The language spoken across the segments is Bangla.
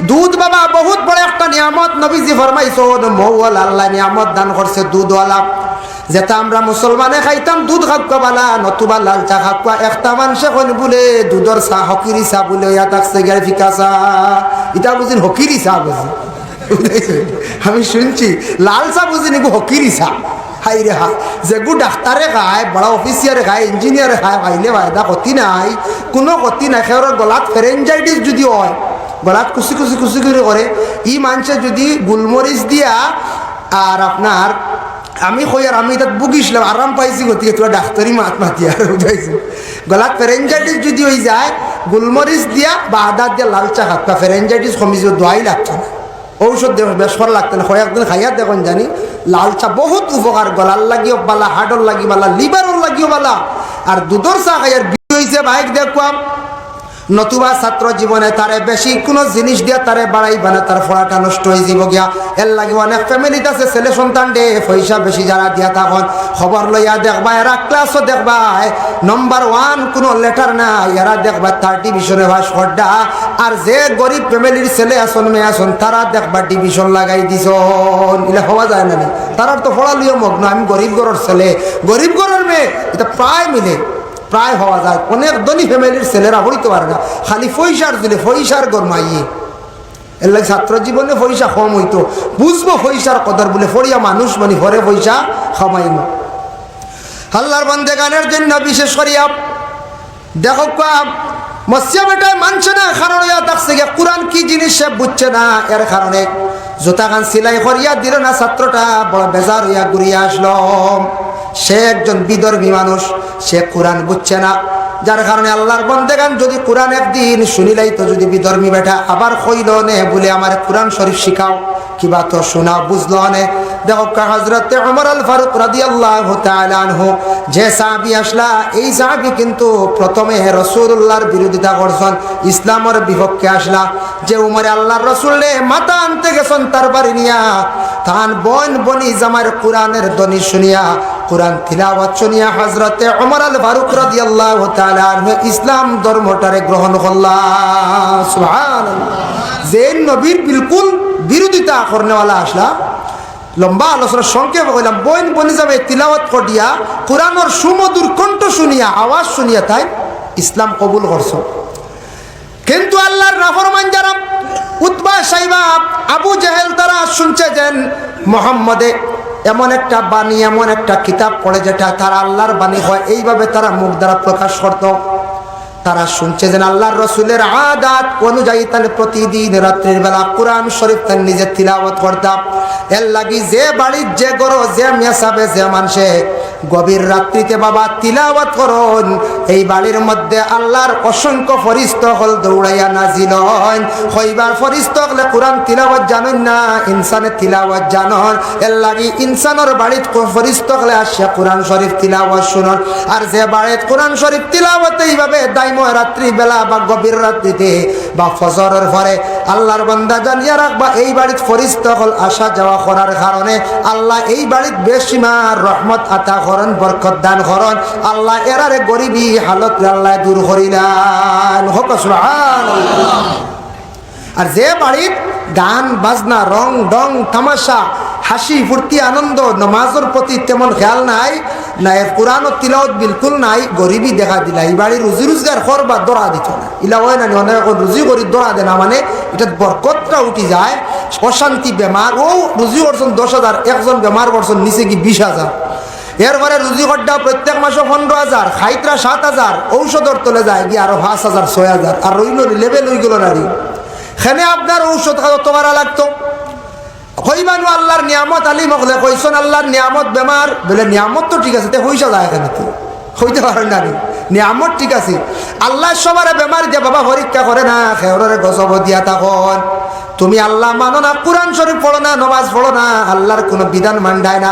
দুধ বাবা বহুত বড় একটা নিয়ামত। নবীজি ফরমাইছেন মৌল আল্লাহ নিয়ামত দান করছে দুধওয়ালা। যেটা আমরা মুসলমানে খাইতাম দুধ খাক্কা বালা নতুবা লাল চা খাক্কা, একটা মানুষে কইন বলে দুধর চা হকিরি চা বলে ইয়াত আসছে গেল ফিকা চা, এটা বুঝিন হকিরি চা বুঝি। আমি শুনছি লাল চা বুঝি নিবো হকিরি চা। হাই রে হা, যেগু ডাক্তারে খায়, বড় অফিসিয়ারে খায়, ইঞ্জিনিয়ারে খায়, খাইলে ফায়দা ক্ষতি নাই, কোনো ক্ষতি নাই। খেয়ে গলাত ফেরেঞ্জাইটিস যদি হয়, গলাত কুচি কুচি কুচি করে ই মানুষে যদি গোলমরিচ দিয়া আর আপনার আমি কই আর আমি তাত বুকিছিলাম আরাম পাইছি গতিকে তোরা ডাক্তারি মাত মাতি আর বুঝাইছি। গলাত ফেরেঞ্জাইটিস যদি হয়ে যায় গোলমরিচ দিয়া বা আদা দিয়া লাল চা খাতা ফেরেঞ্জাইটিস কমিছে, দোয়াই লাগতো না, ঔষধ দেব বেশ করা লাগতো না। কয়েকদিন খাইয়া দেখুন জানি লাল চা বহুত উপকার, গলার লাগিও বালা, হার্টর লাগি বালা, লিভারর লাগিও বালা। আর দুধর চা খাইয়ার বিয়ে হয়েছে বাইক দেখুয়াম। নতুবা ছাত্র জীবনে তারে বেশি কোনো জিনিস দিয়া তারে বাড়াইবা না, তার পড়াটা নষ্ট হয়ে যাব গিয়া। এর লাগে অনেক ফ্যামিলিতে আছে ছেলে সন্তান ডে পয়সা বেশি যারা দিয়া তখন খবর লইয়া দেখবা, এরা ক্লাসও দেখবা নম্বর 1 কোনো লেটার না, এরা দেখবা 3 ডিভিশনে পাস করডা। আর যে গরিব ফ্যামিলির ছেলে আসন মেয়ে আসন তারা দেখবা ডিভিশন লাগাই দিছন। এটা হওয়া যায় না, তারার তো পড়া লিও মগ্ন। আমি গরিব ঘরের ছেলে, গরিব ঘরের মেয়ে, এটা প্রায় মিলে, প্রায় হওয়া যায়। অনেক ধনী ফ্যামিলির ছেলেরা হইতে পারে না, খালি পয়সার দিলে পয়সার গরমাইয়ে। এর লাগে ছাত্র জীবনে পয়সা কম হইতো, বুঝবো পয়সার কদর বলে ফরিয়া মানুষ মানে ঘরে পয়সা খামাইব। আল্লাহর বান্দেগানের জন্য বিশেষ করিয়া দেখো মসজিদ বেটায় মানছে না, কারণ ইয়া দেখছে কোরআন কি জিনিস সে বুঝছে না। এর কারণে জুতা খান সিলাই করিয়া দিল না, ছাত্রটা বড় বেজার হইয়া ঘুরিয়া আসলো। সে একজন বিধর্মী মানুষ, সে কোরআন বুঝছে না, যার কারণে আল্লাহর বান্দেগান যদি কোরআন একদিন শুনিলাই তো যদি বিধর্মী বেটা আবার কইল নে বলে আমার কোরআন শরীফ শিখাও, কিবা তো শোনাও, বুঝলো নে। দেখো হযরত ওমর আল ফারুক রাদিয়াল্লাহু তাআলা আনহু যে সাহাবী আসলা, এই সাহাবী কিন্তু প্রথমে রাসূলুল্লাহর বিরোধিতা করছেন, ইসলামের বিপক্ষে আসলা। যে উমরে আল্লাহর রাসূলে মাথা আনতে গেছেন তার বাড়ি নিয়া, তাহান বোন বনি জামার কোরআনের ধ্বনি শুনিয়া, কোরআন তিলাওয়াত শুনিয়া হযরত ওমর আল ফারুক রাদিয়াল্লাহু তাআলা আনহু ইসলাম ধর্মটারে গ্রহণ করলেন। সুবহানাল্লাহ। যে নবীর বিলকুল বিরোধিতা করনেওয়ালা আসলা, লম্বা আলোচনা সংক্ষেপে কইলাম, বোন বনি যাবে তিলাওয়াত করিয়া কোরআনের সুমধুর কণ্ঠ শুনিয়া, আওয়াজ শুনিয়া তাই ইসলাম কবুল করছ। কিন্তু আল্লাহর নাফরমান যারা উতবা সাইবা আবু জাহেল তারা শুনছে যে মুহাম্মদে এমন একটা বাণী, এমন একটা কিতাব পড়ে যেটা তারা আল্লাহর বাণী হয়, এইভাবে তারা মুখ দ্বারা প্রকাশ করত। তারা শুনছে যে আল্লাহর রাসূলের আদাত অনুযায়ী তাহলে প্রতিদিন রাত্রির বেলা কোরআন শরীফ তার নিজে তিলাওয়াত করতাম। এর লাগি যে বাড়ির যে গরো যে মেসাবে যে মানুষে গভীর রাত্রিতে বাবা তিলাওয়াত করুন, এই বাড়ির মধ্যে আল্লাহর অসংখ্য ফরিস্তা হল দৌড়াইয়া নাজিল হন। হইবার ফরিস্তা হলে কোরআন তিলাওয়াত জানেন না, ইনসানের তিলাওয়াত জানন। এর লাগি ইনসানের বাড়িত ফরিস্তা হলে আসে কোরআন শরীফ তিলাওয়াত শুনুন। আর যে বাড়িত কোরআন শরীফ তিলাওয়াত এইভাবে দাইময় রাত্রি বেলা বা গভীর রাত্রিতে বা ফজরের পরে আল্লাহর বান্দা জানিয়া রাখবা, এই বাড়িত ফরিস্তা হল আসা যাওয়া করার কারণে আল্লাহ এই বাড়িত বেশিমার রহমত আতা করেন, বরকত দান করেন। আল্লাহ এরারে গরিবী হালত আল্লাহ দূর করিলেন। হোক সুবহানাল্লাহ। আর যে বাড়িত গান বাজনা, রং ডং তামাশা, হাসি ফুর্তি আনন্দ, নামাজের প্রতি তেমন খেয়াল নাই, না এর কোরআন ও তিলাওয়াত বিলকুল নাই, গরিবী দেখা দিলা, এই বাড়ি রুজি রোজগার করবা দরা দিত না। ইলা হয় না অনেক রুজি করি দরা দেয় না, মানে এটা বরকতটা উঠি যায়। অশান্তি বেমার, ও রুজি করছেন 10,000, একজন বেমার করছেন নিচে কি 20,000। এরপরে রুজি কড্ডা প্রত্যেক মাসে 15,000, খাইতরা 7,000, ঔষধর তলে যায় গিয়ে আরো 5,000 6,000, আর রইল লেভেল হয়ে গেল নারী। সেখানে আপনার ঔষধ কত বাড়া লাগতো। হইবানু আল্লাহর নিয়ামত আলী মকলে কইসন আল্লাহর নিয়ামত বেমার বলে নিয়ামত তো ঠিক আছে, হইসা যায় এখানে তো হইতে পারেন না, নিয়ামত ঠিক আছে। আল্লাহ সবারে বেমার দিয়ে বাবা পরীক্ষা করে না, খেয়রে গজব দিয়া তখন তুমি আল্লাহ মানো না, কোরআন শরীফ পড়ো না, নামাজ পড়ো না, আল্লাহর কোনো বিধান মানডায় না,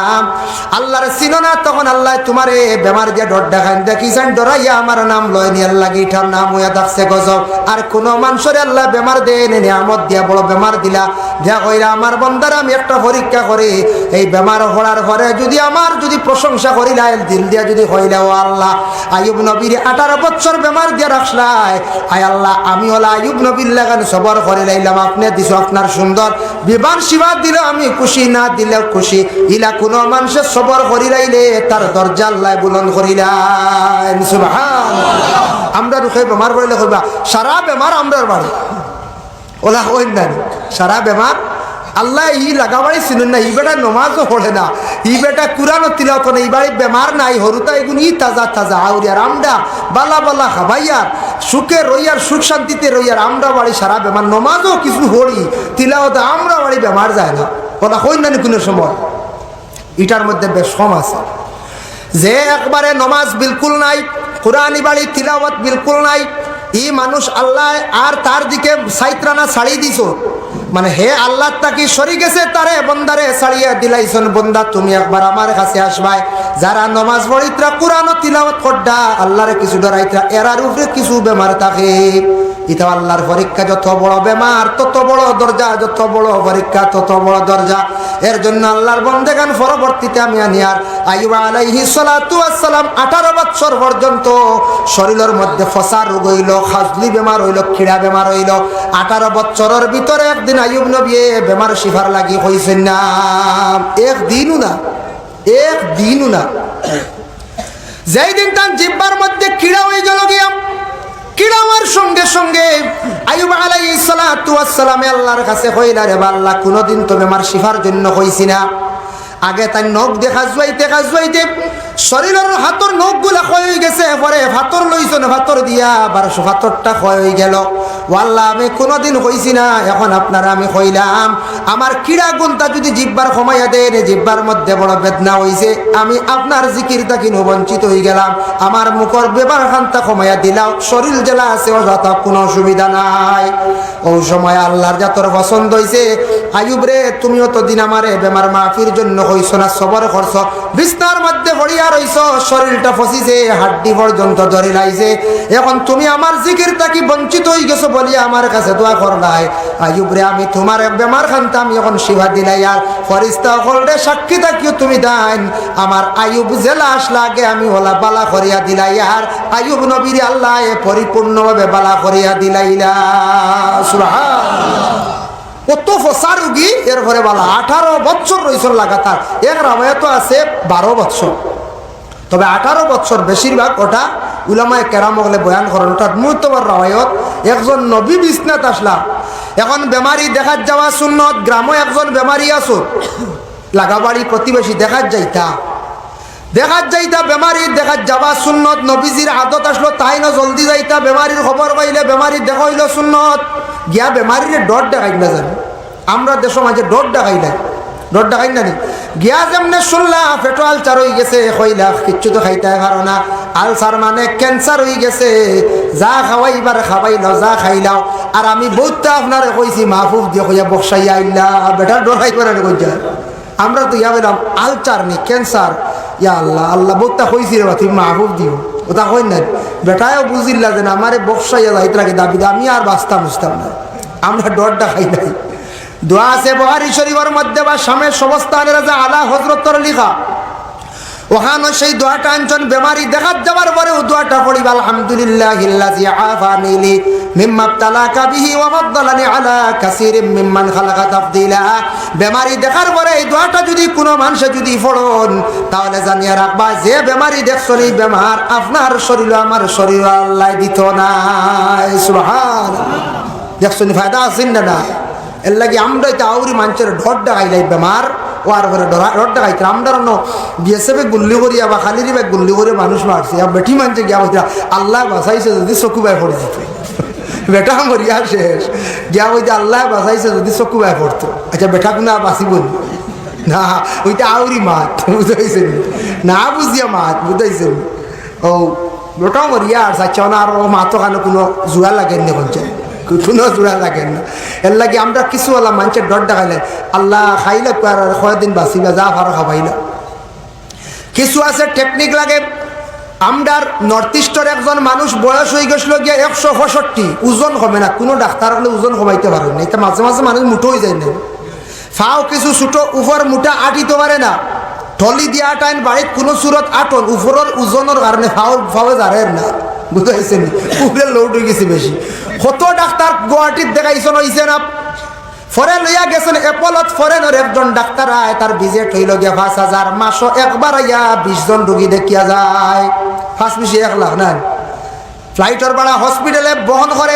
আল্লাহরে চিনো না, তখন আল্লাহ তোমারে বেমার দিয়ে ডর দেখান, দেখিছেন ডরাইয়া আমার নাম লয় নি, আল্লাহ এটার নাম হইয়া থাকছে গজব। আর কোনো মানুষের আল্লাহ বেমার দেন, নিয়ামত দিয়া বড় বেমার দিলা, দেখ কইরা আমার বন্দার আমি একটা পরীক্ষা করে এই বেমার হওয়ার ঘরে যদি আমার যদি প্রশংসা করিলা, দিল দিয়া যদি হইলা ও আল্লাহ, আইয়ুব নবী নবীরে 18 বছর বেমার দিয়ে রাখলাই। আয় আল্লাহ, আমি হলো আইয়ুব নবীর লাগান সবর করে লাইলাম, আপনি দিছো আপনার সুন্দর বিমান শিবা দিলে আমি খুশি, না দিলেও খুশি। ইলা কোনো মানুষের সবর করি লাইলে তার দরজা আল্লাহ বুলন্দ করিলেন। সুবহানাল্লাহ। আমরা রুখে বেমার পড়লে কইবা সারা বেমার আমরার বাড়ি ওলা হইন না, সারা বেমার আল্লাহ ই লাগাবাড়ি চিনুন না, ই বেটা নমাজও পড়ে না, ই বেটা কুরআনও তিলাওয়াত করে না, ই বাড়ি বেমার নাই হরুতা এগুন ই তাজা তাজা আউরিয়ার আমরা বালা বালা খাবাইয়ার সুখে রইয়ার, সুখ শান্তিতে রইয়ার। আমরা বাড়ি সারা বেমার, নমাজও কিছু হরি তিলাওয়াত, আমরা বাড়ি বেমার যায় না ওলা হইন না কোনো সময়। এটার মধ্যে বেশ কম আছে যে একবারে নমাজ বিলকুল নাই, কুরআনি বাড়ি তিলাওয়াত বিলকুল নাই, ই মানুষ আল্লাহ আর তার দিকে সাইত্রানা ছাড়ি দিছ, মানে হে আল্লাহ তাকে সরি গেছে, তারে বন্দারে ছাড়িয়ে দিলাইছন। বন্দা তুমি একবার আমার কাছে আসবাই, যারা নমাজ পড়িত্রা কুরআন তিলাওয়াত করডা আল্লাহরে কিছু ডরাইত্রা, এরার উপরে কিছু বেমার থাকে। এটা আল্লাহর পরীক্ষা, যত বড় বেমার তত বড় দরজা, যত বড় পরীক্ষা তত বড় দরজা। এর জন্য আল্লাহর বন্দেগান পরবর্তীতে আমি আনিয়ার আইয়ুব আলাইহিস সালাতু ওয়াস সালাম 18 বছর পর্যন্ত শরীরের মধ্যে ফসা রোগ হইল, খাজলি বেমার হইল, খিড়া বেমার হইল। 18 বছরের ভিতরে একদিন আইয়ুব নবী বেমার শিফার লাগি হইছেন না, একদিনও না। যেই দিন তার জিহ্বার মধ্যে খিড়া হয়ে গেল গিয়া, কিরামার সঙ্গে সঙ্গে আইয়ুব আলাইহিস সালাতু ওয়াস সালাম আল্লাহর কাছে কইলা, রে আল্লাহ, কোনদিন তো বেমার শিফার জন্য কইছি না। আগে তাই নখ দেখা যাইতে শরীরের হাতর নখগুলা ক্ষয় হয়ে গেছে, পরে ভাতর লইছেন, ভাতর দিয়া আবার ভাতরটা ক্ষয় হয়ে গেল। আল্লাহ, আমি কোনদিন কইছি না, এখন আপনারা আমি কইলাম আমার কিড়া গুণটা যদি জিহ্বার কমাইয়া দেন, জিহ্বার মধ্যে বড় বেদনা হইছে, আমি আপনার জিকির তাকি বঞ্চিত হয়ে গেলাম, আমার মুখর বেবার খান্তা কমাইয়া দিলাম, শরীর জেলা আছে অযথা কোনো অসুবিধা নাই। ওই সময় আল্লাহর জাতর পছন্দ হইছে, আইয়ুব রে, তুমিও তো দিন আমারে বেমার মাফির জন্য হইছ না, সবর করছ, বিছনার মধ্যে পড়িয়া রইছ, শরীরটা ফসিছে, হাড্ডি পর্যন্ত ধরে লাইছে, এখন তুমি আমার জিকির তাকি বঞ্চিত হয়ে গেছো বলিয়া আমার কাছে দোয়া করলাই। আইয়ুব রে, আমি তোমার বেমার খান্তা আমি এখন শিফা দিলাই, আর ফরিস্তা হলরে সাক্ষী থাকিও তুমি দাইন, আমার আইয়ুব জেলা আসলা আগে আমি ওলা বালা করিয়া দিলাই, আর আইয়ুব নবীর আল্লাহ পরিপূর্ণভাবে বালা করিয়া দিলাইলা। সুবহানাল্লাহ। কত ফসা রুগী, এরপরে বালা 18 বছর রইছন লাগাতার। এক রামায়ত আছে 12 বছর, তবে 18 বছর বেশিরভাগ ওটা উলামায়ে কেরাম বলে বয়ান করেন। ওটা মুতবার রাওয়ায়ত, একজন নবী বিছনাত আসলা, এখন বেমারি দেখাত যাওয়া সুন্নত, গ্রামে একজন বেমারি আসো, লাগাবাড়ি প্রতিবেশী দেখাত যাইতা বেমারি দেখাত যাওয়া সুন্নত, নবীজির আদত আসলো তাই না জলদি যাইতা, বেমারির খবর পাইলে বেমারি দেখা হইল সুন্নত, গিয়া বেমারির ডর দেখাই না জানি, আমরা দেশ মাঝে ডর দেখাই না নি, গিয়া যেমনে শুনলা পেটো আলসার হয়ে গেছে, কইলা কিচ্ছু তো খাইতে পারো না, আলসার মানে ক্যান্সার হয়ে গেছে, যা খাওয়াইবার খাওয়াইলাও, যা খাইলাও। আর আমি বহুতটা আপনারে কইছি মাহফুজ দিয়ে কইয়া বক্সাইয়া আইলা, বেটার ডর খাই করে কইয়া, আমরা তো ইয়া বললাম আলসার নি ক্যান্সার, ইয়া আল্লাহ বহুতটা কইছি রে, তুমি মাহফুজ দিও ওটা কই না, বেটায়ও বুঝিলা যে আমারে বক্সাইয়া যাইতে লাগে দাবি, আমি আর বাঁচতাম না, আমরা ডরটা খাই নাই। দোয়া আছে বুখারী শরীফের মধ্যে বা শামের সমস্তানের রাজা আলা হযরতর লিখা, ওখানে সেই দোয়াটা আনছেন, বেমারি দেখাত যাওয়ার পরে ও দোয়াটা পড়িবা, আলহামদুলিল্লাহিল্লাযী আফানি মিম্মা ইবতালাকা বিহি ওয়া ফাদ্দালানি আলা কাসীরিম মিম্মান খালাকা তাফদীলা। বেমারি দেখার পরে এই দোয়াটা যদি কোনো মানুষ যদি পড়ন, তাহলে জানিয়া রাখবা যে বেমারি দেখছনি, বেমার আপনার শরীর আমার শরীর আল্লাহ দিত না। সুবহানাল্লাহ। দেখছনি ফায়দা আছেন না? এর লাগে আমরা এটা আউরি মানুষের ঢট ডাকাইলাই বেমার ও আর করে ঢট ডাকাইতে আমরা বিএসএফে গুল্লি করিয়া বা খালিরি ব্যাগ গুল্লি করে মানুষ মারছে, আর বেটি মানছে গিয়া বলছে আল্লাহ বাঁচাইছে যদি চকু বাই পড়ে যেত, বেটা মরিয়া শেষ, গিয়া বলছে আল্লাহ বাঁচাইছে যদি চকু বাই পড়তো। আচ্ছা বেটা কোনো বাঁচিব না, ওইটা আউরি মাত, বুঝাইছেন না, বুঝিয়া মাত বুঝাইছেন। ও বেটাও মরিয়া আর চাচ্ছ না, আর ও মাতো কানে কোনো জোড়া লাগেন না, কোনো জোড়া লাগেন না। এর লাগে আমরা কিছু হলাম মানুষের ডর দেখাইলে আল্লাহ খাইলে কয়েকদিন বাঁচিবা, যা ভালো খাবাইলা। কিছু আছে টেকনিক লাগে। আমরার নর্থ ইস্টের একজন মানুষ বয়স হয়ে গেছিল গিয়ে 165, ওজন কমে না, কোনো ডাক্তার হলে ওজন কমাইতে পারে না, এটা মাঝে মাঝে মানুষ মুঠো হয়ে যায় না, ফাও কিছু ছোটো উপর মুঠা আটিতে পারে না, টলি দিয়া টাইন বাড়িত কোনো সুরত আটন উপরের ওজনের কারণে ফাওয়া যারের না, বুঝাইছেন? উপরে লোড হয়ে গেছে বেশি। কত ডাক্তার গুয়াহাটির দেখাইছেন হইছে না, ফরে লইয়া গেছেন এপলত, ফরেনের একজন ডাক্তার আয়, তার ভিজিট হইল গিয়া 5,000, মাসও একবার আইয়া 20 জন রোগী দেখিয়া যায়। 5 বেশি 1 লাখ না, ফ্লাইটের ভাড়া হসপিটালে বহন করে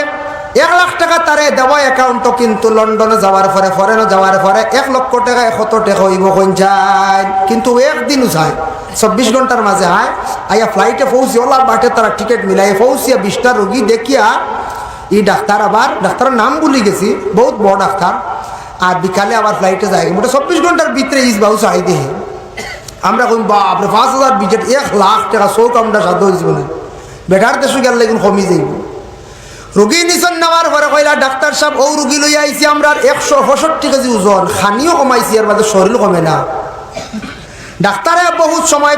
1 লাখ টাকা তারে দেওয়া অ্যাকাউন্ট। কিন্তু লন্ডনে যাওয়ার পরে, ফরেনে যাওয়ার পরে 1 লক্ষ টাকা 100 টাকা হইব কোন যায়, কিন্তু একদিনও যায় 24 ঘন্টার মাঝে আয় আইয়া ফ্লাইটে পৌঁছি, ওলা বাটে তারা টিকিট মিলাই পৌঁছিয়া 20টা রোগী দেখিয়া এই ডাক্তার, আবার ডাক্তারের নাম ভুলে গেছি, বহুত বড় ডাক্তার, আর বিকালে আবার ফ্লাইটে যায়। মোটা 24 ঘন্টার ভিতরে ইস বাবু চাই দিয়ে আমরা কই বাপরে 5,000 বিজেট 1 লাখ টাকা চৌক আমরা সাধ্য হয়েছিল না, বেটার দেশে গেল লেগুন কমি যাইব। রোগী নিচন নেওয়ার পরে কইলা ডাক্তার সাহেব ও রোগী লইয়া আইছি আমরা 165 কেজি ওজন, খানিও কমাইছি, এর মাঝে শরীর কমে না। ডাক্তারে বহুত সময়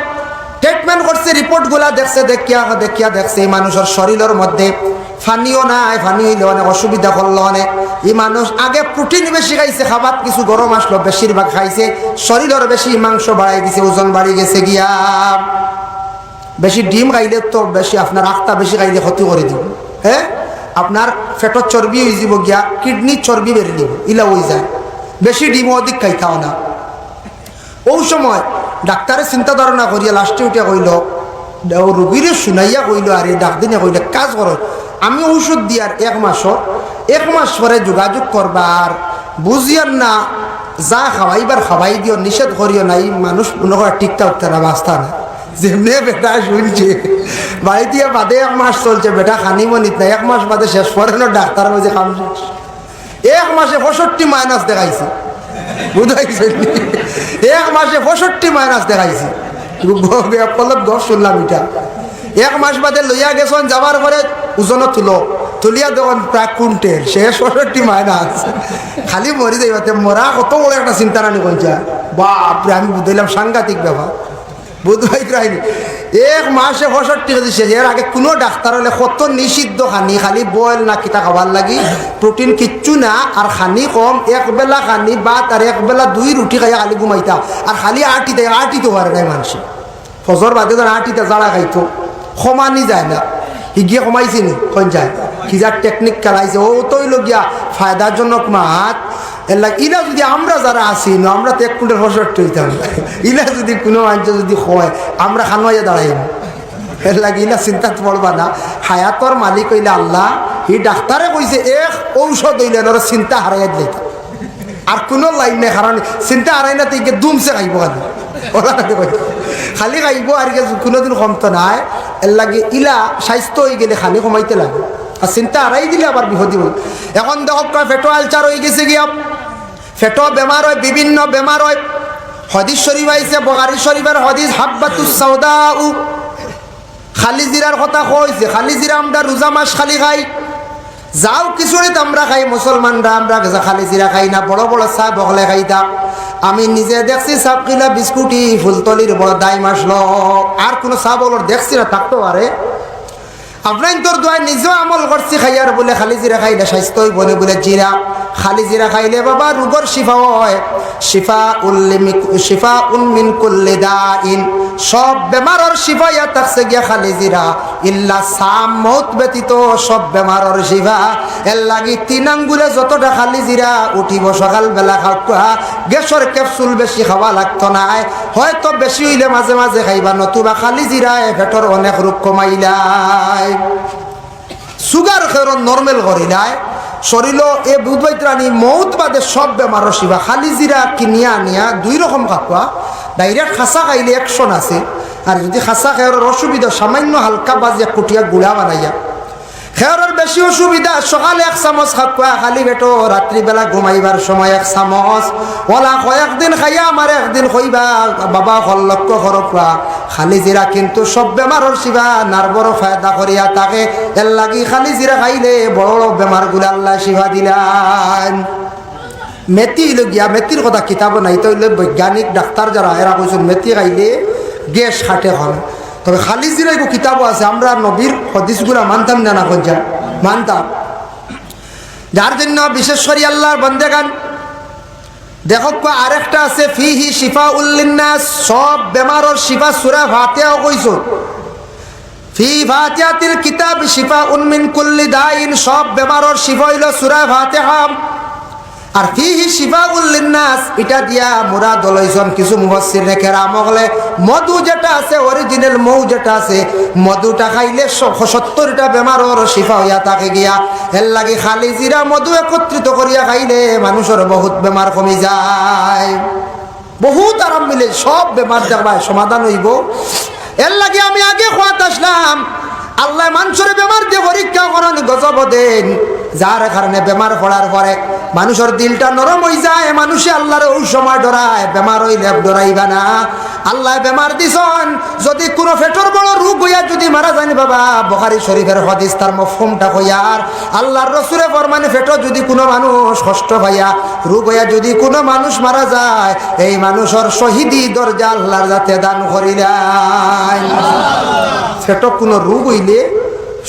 ট্রিটমেন্ট করছে, রিপোর্টগুলা দেখছে, দেখিয়া দেখছে এই মানুষের শরীরের মধ্যে ফানিও নাই, ফানি হইলে অনেক অসুবিধা করলো অনেক। এই মানুষ আগে প্রোটিন বেশি খাইছে, খাবার কিছু গরম আসলো বেশিরভাগ খাইছে, শরীরের বেশি মাংস বাড়াই দিছে, ওজন বাড়ি গেছে গিয়া। বেশি ডিম খাইলে তো বেশি আপনার আখটা বেশি খাইলে ক্ষতি করে দিব, হ্যাঁ আপনার ফেটর চর্বি হয়ে যাব গিয়া, কিডনির চর্বি বেড়ে দিব, ইলা হয়ে যায়। বেশি ডিম অধিক খাইতাও না। ওই সময় ডাক্তারে চিন্তা ধারণা করিয়া লাস্টে উঠিয়া কইল, রোগীরে শুনাইয়া কইল, আর এই ডাক্তারে কইলে কাজ করো, আমি ঔষধ দিয়ার 1 মাস পরে যোগাযোগ করবার, বুঝিয়ার না যা খাওয়াইবার খাওয়াই দিও, নিষেধ করিও নাই। মানুষ মনে করে টিকটা উঠতে না, বাঁচতা না। যেমনি বেটা শুনছে বাড়ি দিয়ে বাদে 1 মাস চলছে, বেটা খানি মনিত না, 1 মাস বাদে শেষ পরে না ডাক্তার মধ্যে কাম শেষ। 1 মাসে 65 মাইনাস দেখাইছে, বুঝাইছে? 1 মাসে 65 মাইনাস দেখাইছে। গপ শুনলাম এটা। 1 মাস বাদে লইয়া গেছেন, যাবার পরে ওজনও তুলিয়া দেখুন প্রায় কুইন্টেল, সে 65 মাইনাস। খালি মরি যাইবাতে, মরা কত বড় একটা চিন্তা নানি কঞ্চা, বাপরে আমি বুঝলাম সাংঘাতিক ব্যাপার, বুঝবাই রাইনি। 1 মাসে 65 কেজি শেষ। এর আগে কোনো ডাক্তার হলে কত নিষিদ্ধ খানি, খালি বয়েল না কিতা খাবার লাগি, প্রোটিন কিচ্ছু না, আর খানি কম, 1 বেলা খানি ভাত আর 1 বেলা 2 রুটি খাইয়া খালি ঘুমাইতা, আর খালি আটিতে পারে নাই মানুষ। ফজর বাদে তো আটিতে জাড়া খাইতো, সমানি যায় না। হিগিয়ে কমাইছে নি কোন যায়, কিজার টেকনিক খেলাইছে, ও তৈল গিয়া ফায়দাজনক মাত। ইলা যদি আমরা যারা আছি না, আমরা তো 1 কুইন্টাল 65 হইতাম। ইলা যদি কোনো মানুষ যদি হয়, আমরা খানোয়াইয়া দাঁড়াইব। এর লাগে ইলা চিন্তা পড়বা না। হায়াতর মালিক হইলে আল্লাহ। এই ডাক্তারে কইছে 1 ঔষধ হইলে ওরা চিন্তা হারাইয়া দিলে, আর কোনো লাইন নেই, কারণ চিন্তা হারাই না, তো দুমছে খাইব খালি, খালি খাইব, আর কোনোদিন কমতো নাই। এর লাগে ইলা স্বাস্থ্য হয়ে গেলে খালি কমাইতে লাগে, আর চিন্তা হারাই দিলে আবার বিপদ হল। এখন দেখো ফেটো আলচার হয়ে গেছে গিয়া, ফেটো বেমার হয়, বিভিন্ন বেমার হয়। হাদিস শরীফ আইছে, বুখারী শরীফের হাদিস, হাব্বাতুস সাউদাউ, খালি জিরার কথা কইছে। খালি জিরা আমরা রোজা মাস খালি খাই, যাও কিছুরিত আমরা খাই মুসলমানরা, আমরা খালি জিরা খাই না, বড় বড় চা বকলে খাইতা। আমি নিজে দেখছি সাপ কিলা বিস্কুটি ফুলতলির বড় দাইম আসলো, আর কোনো চা বলর দেখছি না, থাকতো পারে। আপনার তোর দোয়াই নিজেও আমল করছি, খাইয়ার বলে খালি জিরা খাইলে স্বাস্থ্য বলে বলে জিরা, খালি জিরা খাইলে বাবা রোগর শিফা হয়। শিফা মিন কুল্লি দাইন, সব বেমারর শিফা ইয়া থাকছে গিয়া খালি জিরা, ইল্লা সাম মউত ব্যতীত সব বেমারর শিফা। এর লাগি 3 আঙ্গুলে যতটা খালি জিরা উঠিব সকাল বেলা খাওয়া, গ্যাসের ক্যাপসুল বেশি খাওয়া লাগতো না, হয়তো বেশি হইলে মাঝে মাঝে খাইবা, নতুবা খালি জিরা পেটর অনেক রোগ কমাইলাই, সুগার খেরন নর্মেল করিলাই, শরীর এ বুধবাইত্রানি মৌত বাদে সব বেমার শিবা। খালি জিরা কিনিয়া আনিয়া 2 রকম খাওয়া, ডাইরেক্ট খাসা খাইলে 100 আছে, আর যদি খাসা খেয়ার অসুবিধা সামান্য হালকা বাজিয়া কুটিয়া গুড়া বানাইয়া খেয়ার বেশি অসুবিধা, সকালে 1 চামচ খাওয়া খালি পেটো, রাত্রিবেলা ঘুমাইবার সময় 1 চামচ। ওলা কয়েকদিন খাইয়া আমার একদিন কইবা বাবা লক্ষ্য খরকা খালি জিরা কিন্তু সব বেমারর শিবা, নার্ভর ফায়দা করিয়া থাকে। এর লাগি খালি জিরা খাইলে বড় বড় বেমার গুলা আল্লাহ শিবা দিলান। মেথি গিয়া, মেথির কথা কিতাব নাই, তো বৈজ্ঞানিক ডাক্তার যারা এরা কইছেন মেথি খাইলে গ্যাস খাটে হয়। তবে খালি জিরাই কিতাবও আছে, আমরা নবীর হাদিসগুলা মানতাম না, না কোনটা মানতাম। যার জন্য বিশেষ করে আল্লাহর বান্দাগান দেখো আরেকটা আছে ফিহি শিফাউল লিন্নাস, সব বেমারর শিফা সূরা ফাতিহা কইছো। ফি ফাতিহাতিল কিতাব শিফাউন মিন কুল্লি দাইন, সব বেমারর শিফা হইল সূরা ফাতিহা। আর ফিহি শিফাউল লিন্নাস এটা দিয়া মুরাদ লইছেন কিছু মুফাসসির কেরাম হলে মধু যেটা আছে, অরিজিনাল মৌ যেটা আছে, মধুটা খাইলে 70টা বেমারর শিফা হইয়া থাকে গিয়া। এর লাগি খালি জিরা মধু একত্রিত করিয়া খাইলে মানুষের বহুত বেমার কমে যায়, বহুত আরাম মিলে, সব বেমার দেখবা সমাধান হইব। এর লাগে আমি আগে খোয়াত আসলাম, আল্লাহ মানুষের বেমার দিয়ে পরীক্ষা করেন, গজব দেন, যার কারণে বেমার পড়ার পরে মানুষের দিলটা নরম হয়ে যায়, মানুষে আল্লাহর ওই সময় ডরায়। বেমার হইলে ডরাইবা না, আল্লাহ বেমার দিছন। যদি কোনো পেটর বড় রোগ হইয়া যদি মারা যায়নি বাবা, বুখারী শরীফের হাদিস তার মফহুমটা কইয়ার আল্লাহর রাসূলের ফরমানে পেটর যদি কোনো মানুষ কষ্ট পাইয়া রোগ হইয়া যদি কোনো মানুষ মারা যায়, এই মানুষের শহীদি দরজা আল্লাহর যাতে দান করিলেন। পেটর কোনো রোগ হইলে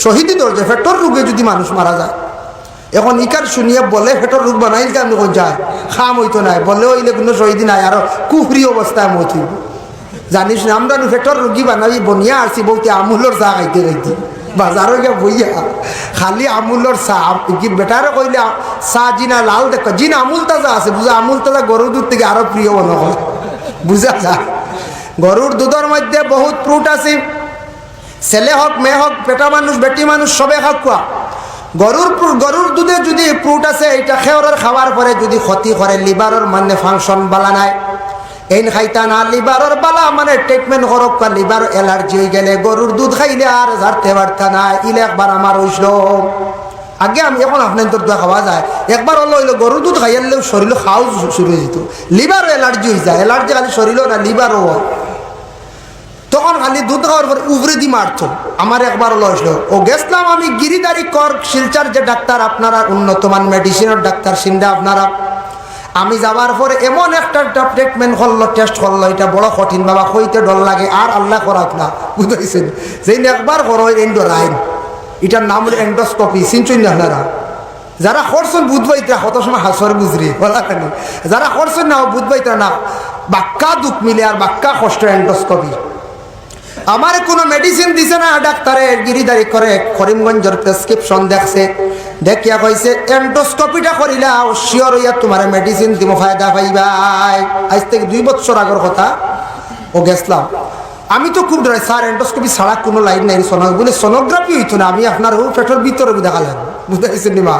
শহীদি দরজা, পেটর রোগে যদি মানুষ মারা যায়, এখন ইকার শুনিয়ে বলে পেটর রোগ বানাইল কেন কোন যায়, খাম হইতো নাই বলে হইলে কোনো শহীদি নাই, আরো কুফরি অবস্থায় মতি। জানিস না আমরা পেটর রোগী বানাবি বনিয়া আসছি বলতে আমুলর চা খাইতে খাইতে বাজারও গিয়ে বইয়া খালি আমুলর চা। কি বেটারে কইলে চা জিনা লাল দেখ, জিনা আমুল তাজা আছে বুঝা, আমুল তাজা গরুর দুধ থেকে আরো প্রিয় মনে হয়, বুঝা যায়। গরুর দুধের মধ্যে বহুত ফ্রুট আছে, ছেলে হোক মেয়ে হোক, বেটা মানুষ বেটি মানুষ সবে খাওয়া। গরুর দুধে যদি ফ্রুট আছে, এটা খেওরের খাওয়ার পরে যদি ক্ষতি করে, লিভারের মানে ফাংশন বালা নাই, এই খাইতা না, লিভারের বালা মানে ট্রিটমেন্ট করক, লিভার অ্যালার্জি হয়ে গেলে গরুর দুধ খাইলে আর ঝাড়তে পারতা না। ইলে একবার আমার হইছিল আগে, আমি এখন আপনার তোর দুধ খাওয়া যায়, একবার হলো হইলো গরুর দুধ খাইয়ালেও শরীর খাওয়া শুরু হয়ে যেত, লিভারও অ্যালার্জি হয়ে যায়। অ্যালার্জি খালি শরীরও না, লিভারও হয়। তখন খালি দুধ খাওয়ার পর উবরে দি মারত। আমার একবার হলো আসলো, ও গেছিলাম আমি গিরিদারি কর্ক শিলচার যে ডাক্তার, আপনারা উন্নতমান মেডিসিনের ডাক্তার সিন্দা আপনারা। আমি যাওয়ার পরে এমন একটা ট্রিটমেন্ট করলো, টেস্ট করলো, এটা বড় কঠিন বাবা, হইতে ডর লাগে আর আল্লাহ করাক না, বুঝতেছেন। যেই একবার করো এন্ডোরাইন, এটার নাম হলো এন্ডোস্কোপি, চিনছেন না আপনারা? যারা করছেন বুধবাইতরা কত সময় হাসর বুঝরি বলা কেন, যারা করছেন না বুধবাইতরা না, বাক্কা দুঃখ মিলে আর বাক্কা কষ্ট এন্ডোস্কোপি। আমার কোনো মেডিসিন দিছে না ডাক্তারে, গিরিদারি করে করিমগঞ্জের প্রেসক্রিপশন দেখছে, দেখিয়া কইছে এন্ডোস্কোপিটা করিলা শিওর হইয়া তোমার মেডিসিন দিব, ফায়দা পাইবাই। আজ থেকে 2 বছর আগের কথা। ও গেছলাম, আমি তো খুব ডরাই, স্যার এন্ডোস্কোপি ছাড়া কোনো লাইন নাই, বলে সোনোগ্রাফি হইতো না, আমি আপনার পেটের ভিতরে দেখালাম, বুঝতে পারছেন নিমা।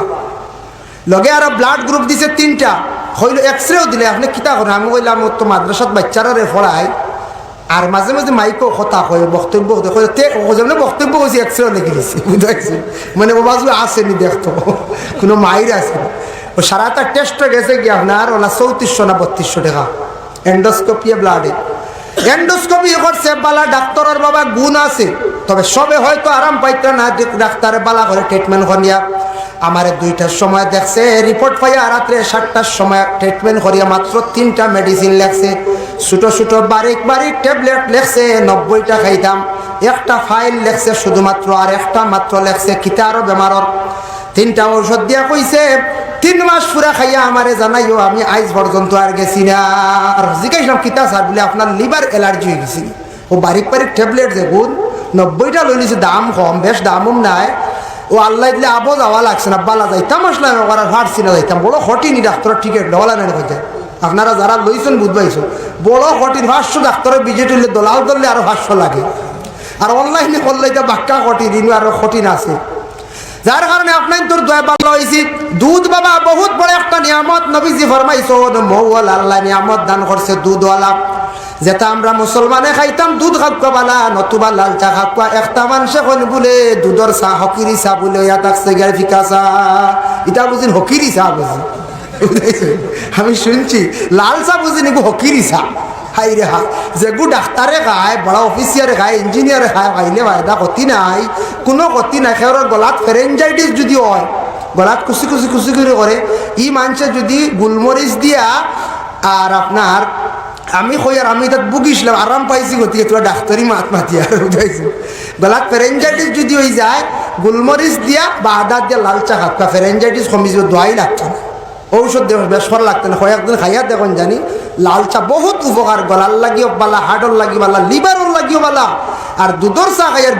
লগে আর ব্লাড গ্রুপ দিছে 3টা, হইলো এক্সরেও দিলে, আপনি কিতা করেন? আমি কইলাম তো মাদ্রাসাত বাচ্চারা পড়ায়, আর মাঝে মাঝে মাইকও কথা কয়, বক্তব্য বক্তব্য কইছি, এক্সরে লিখে দিচ্ছি, বুঝতে পারছি। মানে ও বাজু আসেনি দেখতো, কোনো মাইর আছে। ও সারাটা টেস্ট গেছে কি আপনার ওলা 3400 না 3200 টাকা এন্ডোস্কোপি ব্লাডে। এন্ডোস্কোপি করছে বালা, ডাক্তারের বাবা গুণ আছে, তবে সবে হয়তো আরাম পাইতে না, ডাক্তারে বালা করে ট্রিটমেন্ট করিয়া। আমার 2টার সময় দেখছে রিপোর্ট পাইয়া, রাত্রে 7টার সময় ট্রিটমেন্ট করিয়া মাত্র 3টা মেডিসিন লেখছে, ছোট ছোট বারিক বারিক ট্যাবলেট লেখছে, 90টা খাইতাম। একটা ফাইল লেখছে শুধুমাত্র, আর একটা মাত্র লেখছে কিতারও বেমারর। 3টা ঔষধ দিয়া কইছে 3 মাস পুরা খাইয়া আমারে জানাইও, আমি আইজ পর্যন্ত আর গেছি না। আর জিজ্ঞাসলাম কিতা স্যার, বলে আপনার লিভার অ্যালার্জি হয়ে গেছি। ও বারিক বারিক ট্যাবলেট দেখুন 90টা লই নিছে, দাম কম, বেশ দামও নাই। ও আল্লাহ দিলে আবো যাওয়া লাগছে না, বালা যাইতাম আসলাম, ওরা ফাটছি না যাইতাম, বড় হটিনি ডাক্তার টিকিট ডলা নেই হইতে। আপনারা যারা লইছেন বুঝবাইছো, বড় কঠিন 500 ডাক্তারের বিজেট হইলে দলাল ধরলে আরো 500 লাগে, আর অনলাইনে করলে এটা বাক্কা কঠিন, আরো কঠিন আছে। যার কারণে আপনার তোর দয়া ভালো হয়েছি। দুধ বাবা বহুত বড় একটা নিয়ামত, নবীজি ফরমাইছো মৌল আল্লাহ নিয়ামত দান করছে দুধওয়ালা, যেটা আমরা মুসলমানে খাইতাম দুধ খাকুয়া বালা, নতুবা লাল চা খাকুয়া। একটা মানুষে কইন বলে দুধের চা হকিরি চা বলে, ইয়া থাকছে গিয়ে ফিকা চা, এটা বুঝিন হকিরি চা বুঝি। আমি শুনছি লাল চা বুঝি নিবো হকিরি চা। হাই রে হা, যেগু ডাক্তারে খায়, বড় অফিসিয়ারে খায়, ইঞ্জিনিয়ারে খায়, খাইলে ফায়দা ক্ষতি নাই, কোনো ক্ষতি নাই। খেয়ার গলাত ফেরেঞ্জাইটিস যদি হয়, গলাত খুশি খুশি খুশি করে ই মানুষে যদি গুলমরিচ দিয়া, আর আপনার আমি কই আর আমি তাত বুকিছিলাম, আরাম পাইছি গতি, তোরা ডাক্তারি মাত মাতি আর বুঝাইছি। গলাত ফেরেঞ্জাইটিস যদি হয়ে যায়, গুলমরিচ দিয়া বা আদা দিয়া লাল চা খাবা, ফেরেঞ্জাইটিস কমি যাবে, দোয়াই লাগতো না। ঔষধ দিয়ে বেশ করা লাগতেন, কয়েকদিন খাইয়া দেখুন জানি লাল চা বহুত উপকার, গলার লাগিও বালা, হার্টর লাগি বালা, লিভারর লাগিও বালা। আর দুধর চা খাইয়ার